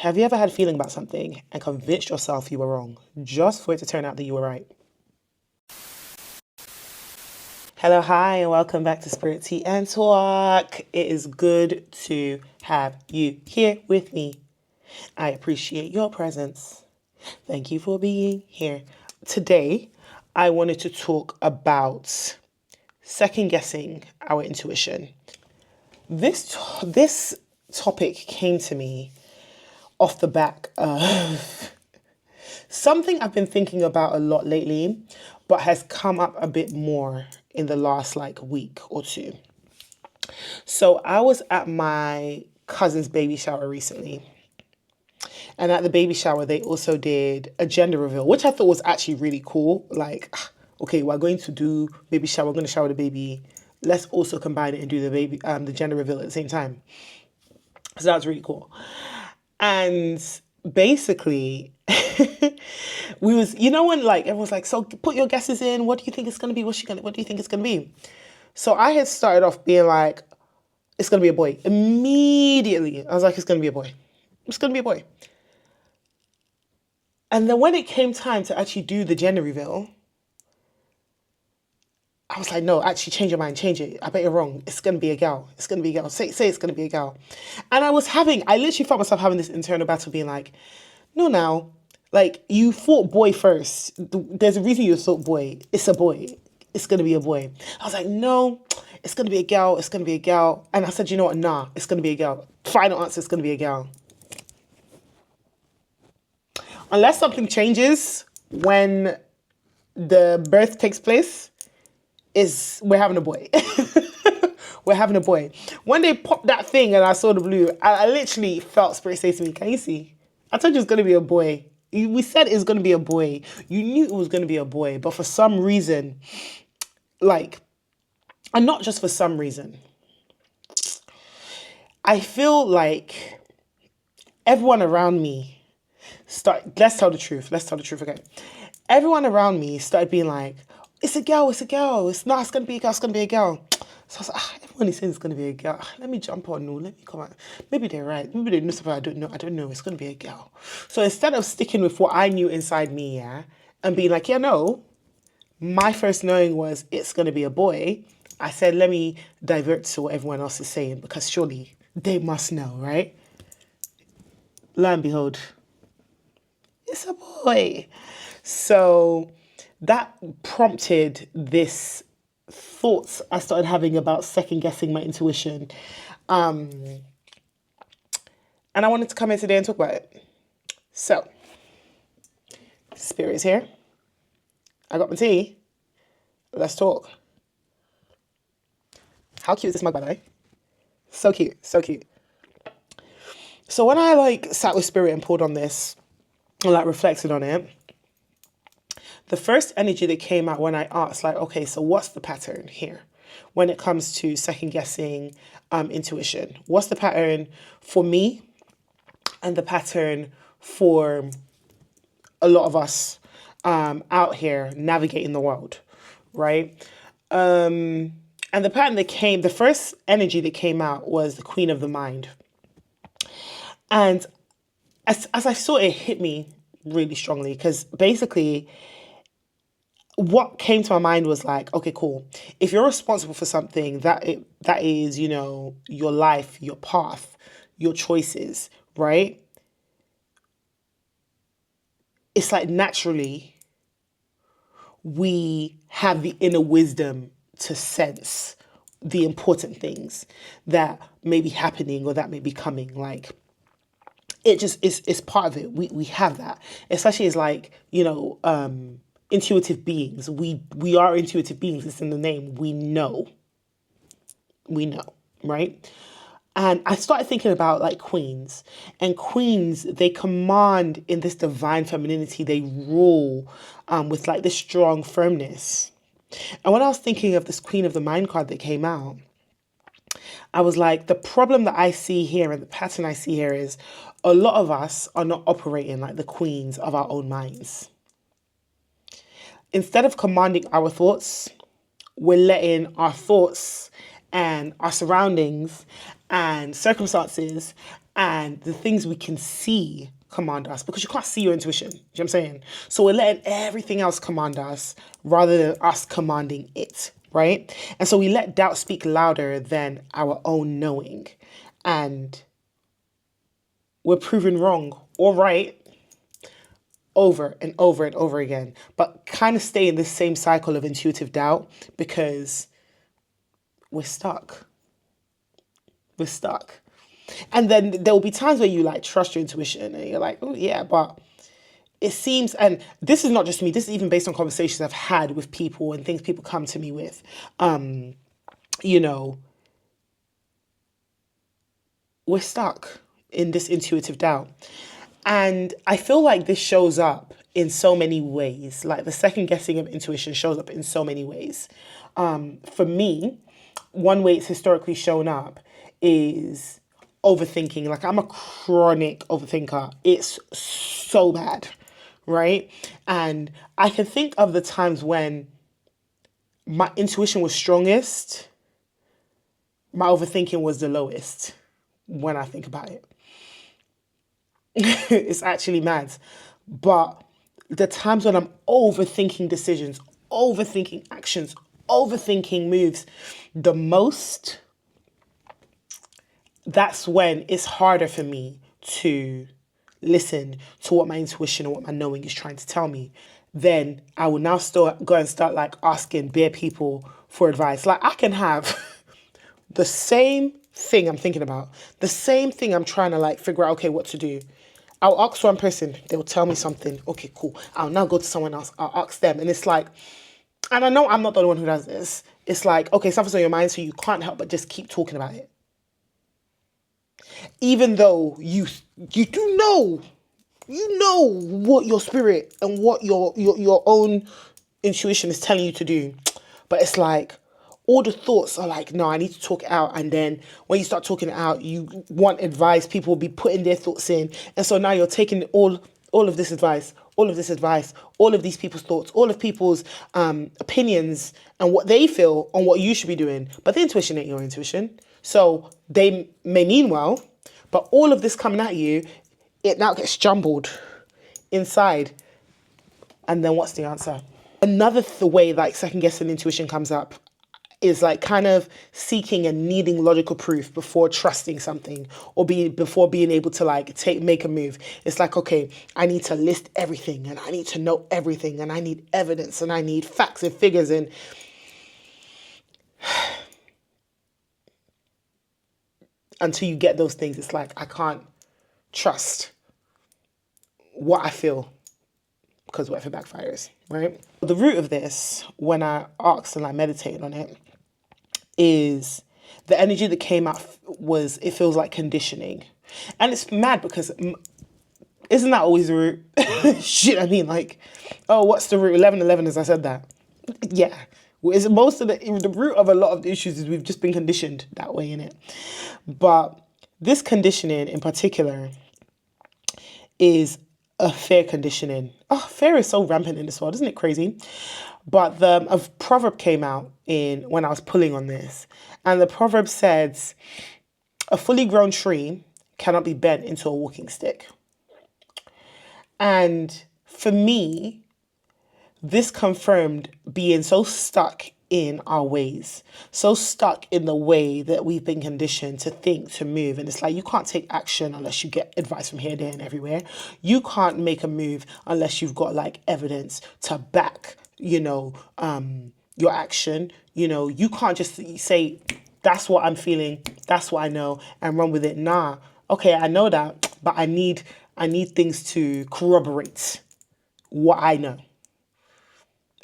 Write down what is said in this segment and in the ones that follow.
Have you ever had a feeling about something and convinced yourself you were wrong, just for it to turn out that you were right? Hello, hi, and welcome back to Spirit Tea and Talk. It is good to have you here with me. I appreciate your presence. Thank you for being here. Today, I wanted to talk about second guessing our intuition. This topic came to me off the back of something I've been thinking about a lot lately, but has come up a bit more in the last week or two. So I was at my cousin's baby shower recently. And at the baby shower, they also did a gender reveal, which I thought was actually really cool. Okay, we're going to do baby shower, we're going to shower the baby. Let's also combine it and do the gender reveal at the same time. So that was really cool. And basically, when everyone's like, so put your guesses in. What do you think it's going to be? What do you think it's going to be? So I had started off being like, it's going to be a boy. Immediately, I was like, it's going to be a boy. It's going to be a boy. And then when it came time to actually do the gender reveal, I was like, no, actually change your mind, change it. I bet you're wrong. It's going to be a gal. It's going to be a gal. Say it's going to be a gal. And I literally felt myself having this internal battle being like, no, now, you thought boy first. There's a reason you thought boy. It's a boy. It's going to be a boy. I was like, no, it's going to be a gal. It's going to be a gal. And I said, you know what? Nah, it's going to be a gal. Final answer, it's going to be a gal. Unless something changes when the birth takes place, we're having a boy. We're having a boy. When they popped that thing and I saw the blue, I literally felt Spirit say to me, can you see? I told you it's going to be a boy. We said it's going to be a boy. You knew it was going to be a boy. But for some reason, and not just for some reason, I feel like everyone around me let's tell the truth, okay? Everyone around me started being like, it's a girl. It's going to be a girl, it's going to be a girl. So I was like, everyone is saying it's going to be a girl. Let me jump on, no, let me come out. Maybe they're right. Maybe they know something I don't know. It's going to be a girl. So instead of sticking with what I knew inside me, and being like, yeah, no, my first knowing was it's going to be a boy, I said, let me divert to what everyone else is saying, because surely they must know, right? Lo and behold, it's a boy. So that prompted this thoughts I started having about second guessing my intuition. And I wanted to come in today and talk about it. So, Spirit is here. I got my tea. Let's talk. How cute is this mug, by the way? So cute, so cute. So when I sat with Spirit and pulled on this, and reflected on it, the first energy that came out when I asked, okay, so what's the pattern here when it comes to second guessing intuition? What's the pattern for me and the pattern for a lot of us out here navigating the world, right? And the first energy that came out was the Queen of the Mind. And as I saw it, hit me really strongly, because basically what came to my mind was okay, cool. If you're responsible for something that is, your life, your path, your choices, right? It's naturally we have the inner wisdom to sense the important things that may be happening or that may be coming. It just is part of it. We have that, especially as intuitive beings. We are intuitive beings. It's in the name. We know, right? And I started thinking about queens, and queens, they command in this divine femininity. They rule with this strong firmness. And when I was thinking of this Queen of the Mind card that came out, I was like, the problem that I see here and the pattern I see here is a lot of us are not operating like the queens of our own minds. Instead of commanding our thoughts, we're letting our thoughts and our surroundings and circumstances and the things we can see command us, because you can't see your intuition. You know what I'm saying? So we're letting everything else command us rather than us commanding it, right? And so we let doubt speak louder than our own knowing. And we're proven wrong or right over and over and over again, but kind of stay in this same cycle of intuitive doubt because we're stuck. We're stuck. And then there will be times where you like trust your intuition and you're like, oh yeah, but it seems, and this is not just me, this is even based on conversations I've had with people and things people come to me with, you know, we're stuck in this intuitive doubt. And I feel like this shows up in so many ways. Like the second guessing of intuition shows up in so many ways. For me, one way it's historically shown up is overthinking. Like I'm a chronic overthinker. It's so bad, right? And I can think of the times when my intuition was strongest, my overthinking was the lowest when I think about it. It's actually mad. But the times when I'm overthinking decisions, overthinking actions, overthinking moves the most, that's when it's harder for me to listen to what my intuition and what my knowing is trying to tell me. Then I will now start go and start like asking bare people for advice. Like I can have the same thing I'm thinking about, the same thing I'm trying to like figure out, okay, what to do. I'll ask one person, they will tell me something. Okay, cool. I'll now go to someone else. I'll ask them. And it's like, and I know I'm not the only one who does this. It's like, okay, something's on your mind, so you can't help but just keep talking about it. Even though you do know, you know what your spirit and what your own intuition is telling you to do. But it's like, all the thoughts are like, no, I need to talk it out. And then when you start talking it out, you want advice. People will be putting their thoughts in. And so now you're taking all of this advice, all of these people's thoughts, all of people's opinions and what they feel on what you should be doing. But the intuition ain't your intuition. So they may mean well, but all of this coming at you, it now gets jumbled inside. And then what's the answer? Another way like second guessing intuition comes up is like kind of seeking and needing logical proof before trusting something or before being able to like make a move. It's like, okay, I need to list everything and I need to know everything and I need evidence and I need facts and figures. And until you get those things, it's like, I can't trust what I feel because what if it backfires, right? The root of this, when I asked and I meditated on it, is the energy that came out was, it feels like conditioning. And it's mad because isn't that always the root? Shit, I mean, like, oh, what's the root? 11:11, as I said that. Yeah. Is most of the root of a lot of the issues is we've just been conditioned that way, innit? But this conditioning in particular is a fear conditioning. Oh, fear is so rampant in this world, isn't it crazy? But a proverb came out when I was pulling on this, and the proverb says, "A fully grown tree cannot be bent into a walking stick." And for me, this confirmed being so stuck in our ways, so stuck in the way that we've been conditioned to think, to move. And it's like, you can't take action unless you get advice from here, there, and everywhere. You can't make a move unless you've got like evidence to back, your action. You can't just say, that's what I'm feeling, that's what I know, and run with it. Nah, okay, I know that, but I need things to corroborate what I know.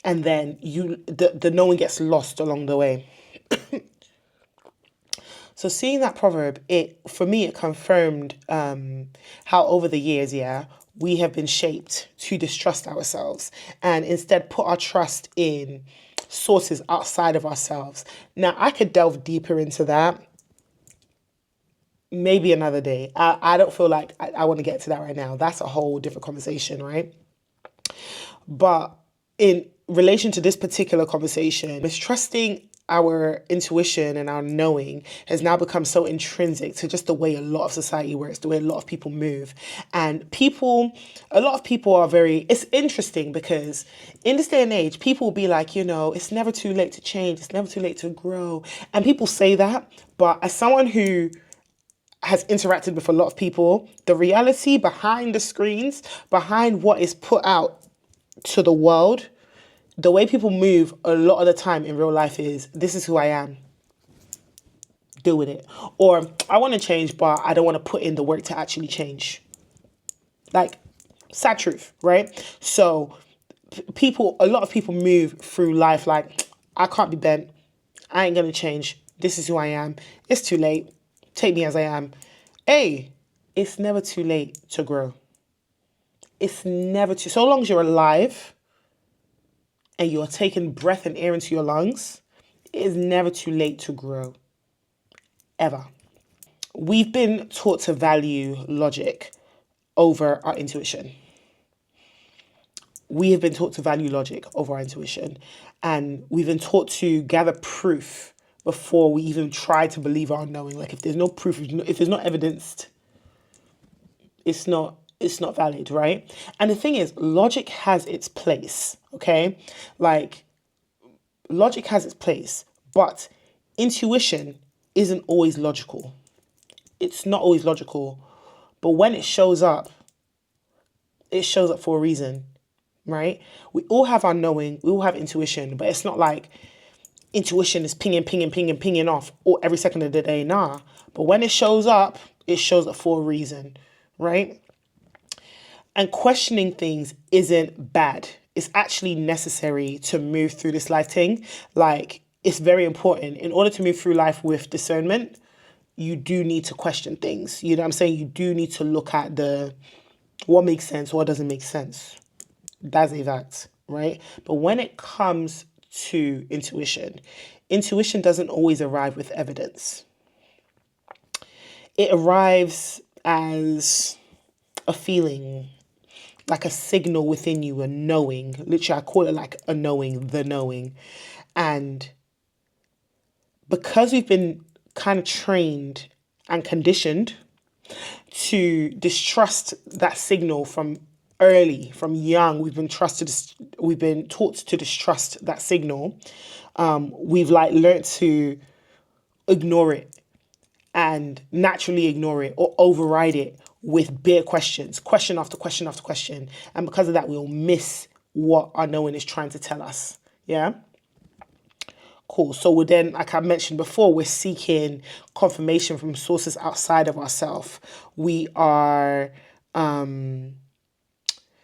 And then the knowing gets lost along the way. So seeing that proverb, for me, it confirmed how over the years, we have been shaped to distrust ourselves and instead put our trust in sources outside of ourselves. Now, I could delve deeper into that maybe another day. I don't feel like I want to get to that right now. That's a whole different conversation, right? But in relation to this particular conversation, mistrusting our intuition and our knowing has now become so intrinsic to just the way a lot of society works, the way a lot of people move. And a lot of people are it's interesting because in this day and age, people will be like, it's never too late to change. It's never too late to grow. And people say that. But as someone who has interacted with a lot of people, the reality behind the screens, behind what is put out to the world, the way people move a lot of the time in real life is, this is who I am. Deal with it. Or I want to change, but I don't want to put in the work to actually change. Like, sad truth, right? So a lot of people move through life like, I can't be bent. I ain't going to change. This is who I am. It's too late. Take me as I am. Hey, it's never too late to grow. It's never too, so long as you're alive and you're taking breath and air into your lungs, it is never too late to grow. Ever. We've been taught to value logic over our intuition. We have been taught to value logic over our intuition. And we've been taught to gather proof before we even try to believe our knowing. Like, if there's no proof, if there's not evidenced, it's not valid, right? And the thing is, logic has its place, okay? Like, logic has its place, but intuition isn't always logical. It's not always logical, but when it shows up for a reason, right? We all have our knowing, we all have intuition, but it's not like intuition is pinging off every second of the day. Nah. But when it shows up for a reason, right? And questioning things isn't bad. It's actually necessary to move through this life thing. Like, it's very important. In order to move through life with discernment, you do need to question things. You know what I'm saying? You do need to look at what makes sense, what doesn't make sense. That's a fact, right? But when it comes to intuition doesn't always arrive with evidence. It arrives as a feeling, like a signal within you, a knowing. Literally, I call it like a knowing, the knowing. And because we've been kind of trained and conditioned to distrust that signal from young, we've been taught to distrust that signal. We've learned to ignore it and naturally ignore it or override it with bare questions, question after question after question. And because of that, we'll miss what our knowing is trying to tell us. Yeah. Cool. So we're then, like I mentioned before, we're seeking confirmation from sources outside of ourselves. We are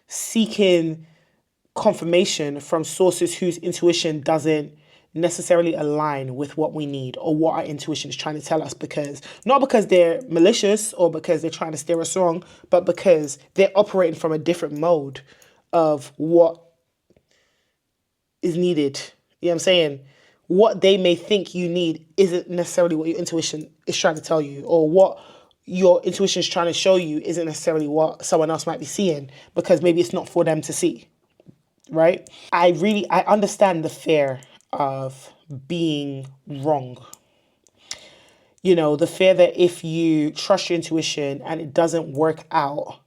seeking confirmation from sources whose intuition doesn't necessarily align with what we need or what our intuition is trying to tell us, not because they're malicious or because they're trying to steer us wrong, but because they're operating from a different mode of what is needed. You know what I'm saying? What they may think you need isn't necessarily what your intuition is trying to tell you, or what your intuition is trying to show you isn't necessarily what someone else might be seeing, because maybe it's not for them to see, right? I understand the fear of being wrong. The fear that if you trust your intuition and it doesn't work out,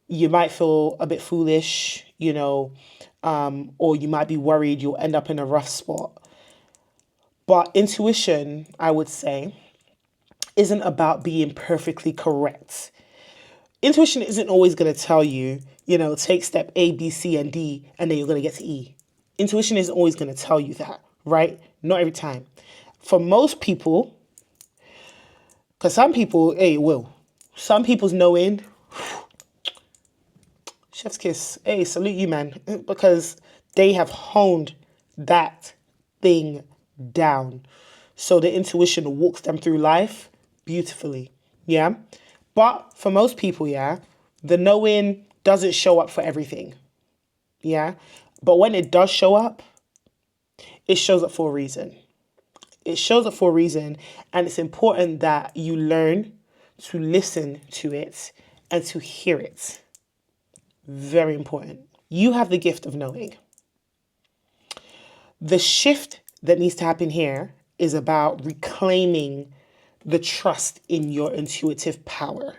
you might feel a bit foolish, or you might be worried you'll end up in a rough spot. But intuition, I would say, isn't about being perfectly correct. Intuition isn't always going to tell you, take step A, B, C, and D, and then you're going to get to E. Intuition isn't always going to tell you that, right? Not every time. For most people, because some people, it will. Some people's knowing, chef's kiss, salute you, man, because they have honed that thing down. So the intuition walks them through life beautifully, yeah? But for most people, yeah, the knowing doesn't show up for everything, yeah? But when it does show up, it shows up for a reason. It shows up for a reason, and it's important that you learn to listen to it and to hear it. Very important. You have the gift of knowing. The shift that needs to happen here is about reclaiming the trust in your intuitive power.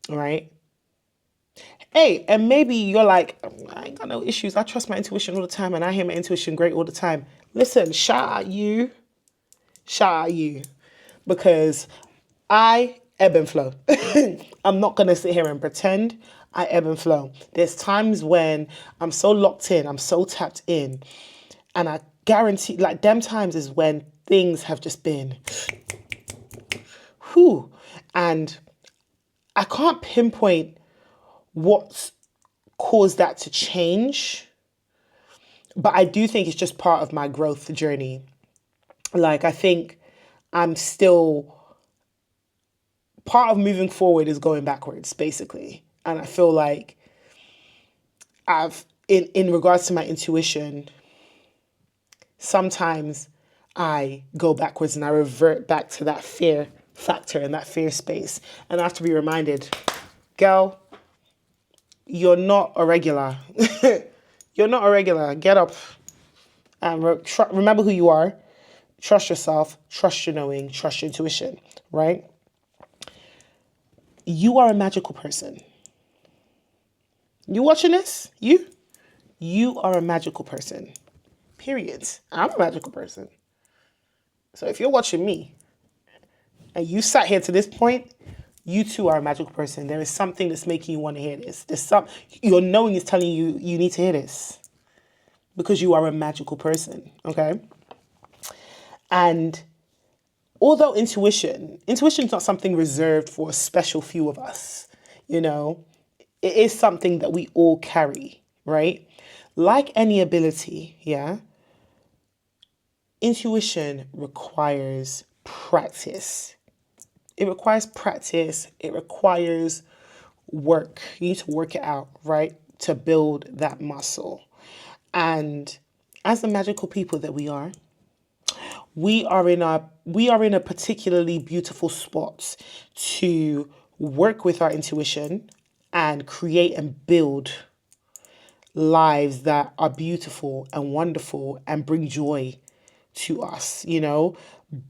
All right. Hey, and maybe you're like, I ain't got no issues. I trust my intuition all the time and I hear my intuition great all the time. Listen, shout out you. Shout out you. Because I ebb and flow. I'm not going to sit here and pretend. I ebb and flow. There's times when I'm so locked in, I'm so tapped in, and I guarantee, like, them times is when things have just been, whew, and I can't pinpoint what's caused that to change, but I do think it's just part of my growth journey. Like, I think I'm still, part of moving forward is going backwards, basically. And I feel like in regards to my intuition, sometimes I go backwards and I revert back to that fear factor and that fear space. And I have to be reminded, girl, you're not a regular. You're not a regular. Get up and remember who you are. Trust yourself, trust your knowing, trust your intuition, right? You are a magical person. You watching this? You are a magical person. Period. I'm a magical person. So if you're watching me and you sat here to this point, you too are a magical person. There is something that's making you want to hear this. Your knowing is telling you you need to hear this because you are a magical person, okay? And although intuition is not something reserved for a special few of us, it is something that we all carry, right? Like any ability, yeah, intuition requires practice. It requires practice. It requires work. You need to work it out, right? To build that muscle. And as the magical people that we are in a particularly beautiful spot to work with our intuition and create and build lives that are beautiful and wonderful and bring joy to us,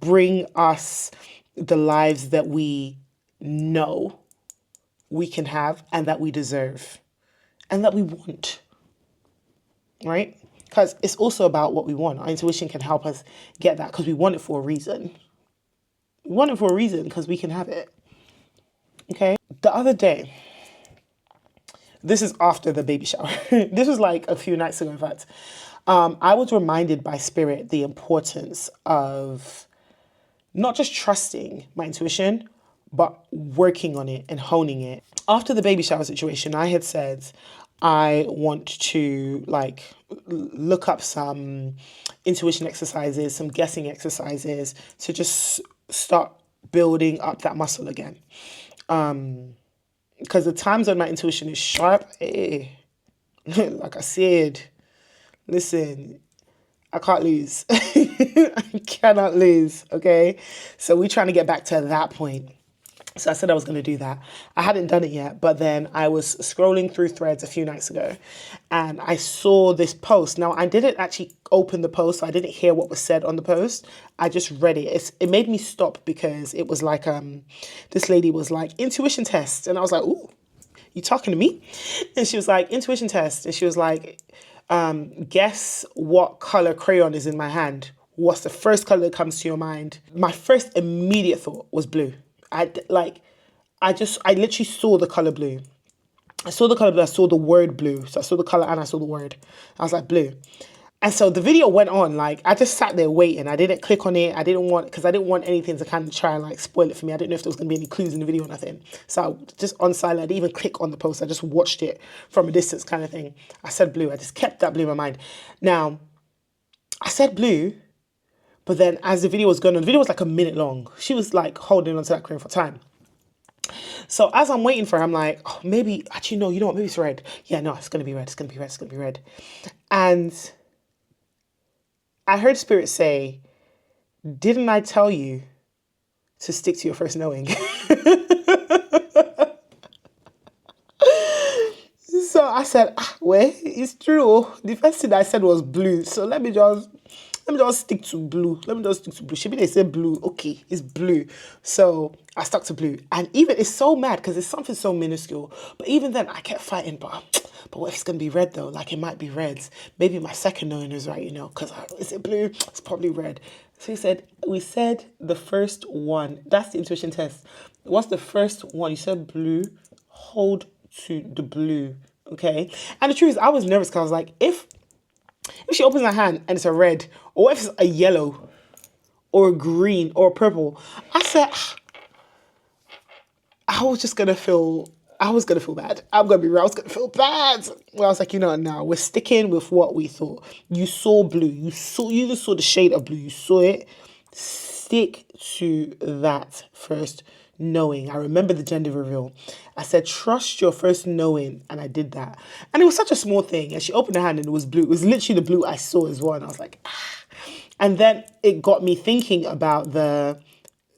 bring us the lives that we know we can have and that we deserve and that we want, right? Because it's also about what we want. Our intuition can help us get that because we want it for a reason. We want it for a reason because we can have it. Okay? The other day, this is after the baby shower. This was like a few nights ago, in fact. I was reminded by Spirit the importance of not just trusting my intuition, but working on it and honing it. After the baby shower situation, I had said I want to look up some intuition exercises, some guessing exercises to just start building up that muscle again. Because the times when my intuition is sharp, like I said, listen, I can't lose. I cannot lose, okay? So we're trying to get back to that point. So I said I was going to do that. I hadn't done it yet, but then I was scrolling through threads a few nights ago and I saw this post. Now, I didn't actually open the post, so I didn't hear what was said on the post. I just read it. It made me stop because it was like, this lady was like, intuition test. And I was like, ooh, you talking to me? And she was like, intuition test. And she was like, guess what color crayon is in my hand. What's the first color that comes to your mind? My first immediate thought was blue. I literally saw the color blue. I saw the color blue. I saw the word blue. So I saw the color and I saw the word. I was like, blue. And so the video went on. I just sat there waiting. I didn't click on it. Because I didn't want anything to kind of try and spoil it for me. I didn't know if there was going to be any clues in the video or nothing. So I just on silent. I didn't even click on the post. I just watched it from a distance kind of thing. I said blue. I just kept that blue in my mind. Now, I said blue. But then as the video was going on, the video was like a minute long. She was holding onto that crayon for time. So as I'm waiting for her, I'm like, oh, maybe, actually, no, you know what? Maybe it's red. Yeah, no, it's going to be red. It's going to be red. It's going to be red. And I heard Spirit say, didn't I tell you to stick to your first knowing? So I said, well, it's true. The first thing I said was blue. So let me just let me just stick to blue. Let me just stick to blue. Maybe they said blue. Okay, it's blue. So I stuck to blue. And even it's so mad because it's something so minuscule. But even then I kept fighting, but what if it's going to be red though? Like it might be red. Maybe my second knowing is right, because is it blue? It's probably red. So we said the first one. That's the intuition test. What's the first one? You said blue. Hold to the blue. Okay. And the truth is I was nervous because I was like, if she opens her hand and it's a red, or if it's a yellow, or a green, or a purple, I said, I was gonna feel bad. I'm gonna be real, I was gonna feel bad. Well, I was like, no, we're sticking with what we thought. You saw blue, you just saw the shade of blue, you saw it. Stick to that first knowing. I remember the gender reveal. I said, trust your first knowing, and I did that. And it was such a small thing. And she opened her hand and it was blue. It was literally the blue I saw as well. And I was like, ah. And then it got me thinking about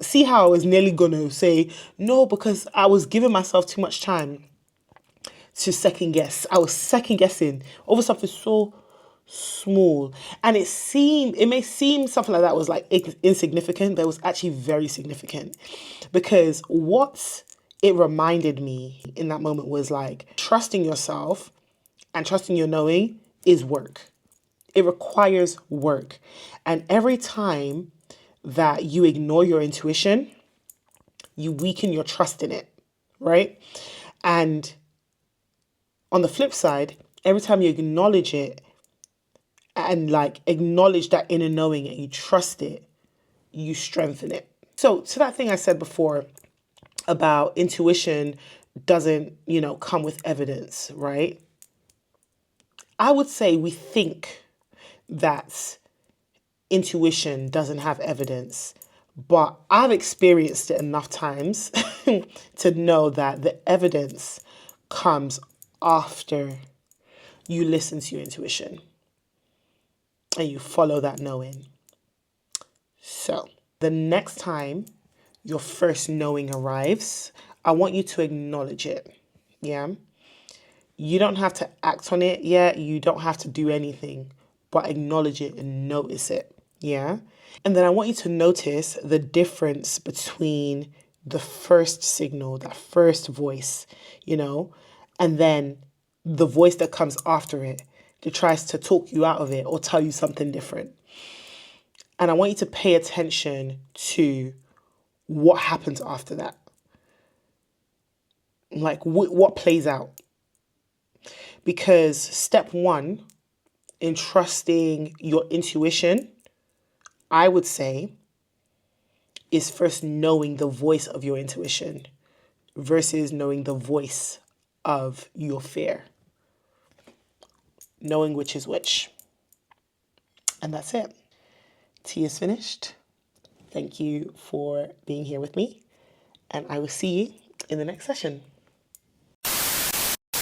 see how I was nearly gonna say no, because I was giving myself too much time to second guess. I was second guessing over something so small, and it may seem something like that was like insignificant, but it was actually very significant, because what it reminded me in that moment was like trusting yourself and trusting your knowing is work. It requires work, and every time that you ignore your intuition, you weaken your trust in it, right? And on the flip side, every time you acknowledge it and like acknowledge that inner knowing and you trust it, you strengthen it. So to that thing I said before about intuition doesn't, come with evidence, right? I would say we think that intuition doesn't have evidence, but I've experienced it enough times to know that the evidence comes after you listen to your intuition and you follow that knowing. So the next time your first knowing arrives, I want you to acknowledge it. Yeah. You don't have to act on it yet. You don't have to do anything, but acknowledge it and notice it. Yeah. And then I want you to notice the difference between the first signal, that first voice, and then the voice that comes after it that tries to talk you out of it or tell you something different. And I want you to pay attention to what happens after that. Like what plays out. Because step one in trusting your intuition, I would say, is first knowing the voice of your intuition versus knowing the voice of your fear. Knowing which is which. And that's it. Tea is finished. Thank you for being here with me. And I will see you in the next session.